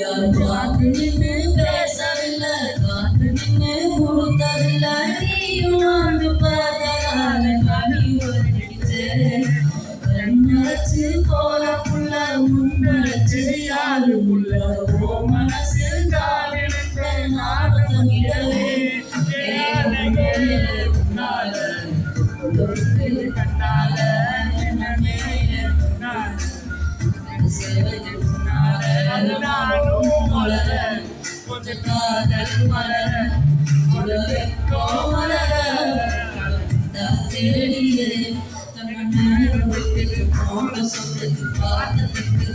யாரும் காத்து நின்று பேசவில்லை, காத்து நின்று கொடுத்ததில்லை. நீயும் ஆண்டு பார்த்ததால கனி ஒழிச்சு கண்ணடைச்சு போற புள்ள முன்னடைச்சு யாரும் உள்ள ஓ மனசில் காலிட்ட நாடகம் இடவே கண்ணால கொஞ்சம் காதல் மலர உலகோ மலர தேடியே தன் நேரம் விட்டு போன சொந்தத்துக்கு பார்த்ததுக்கு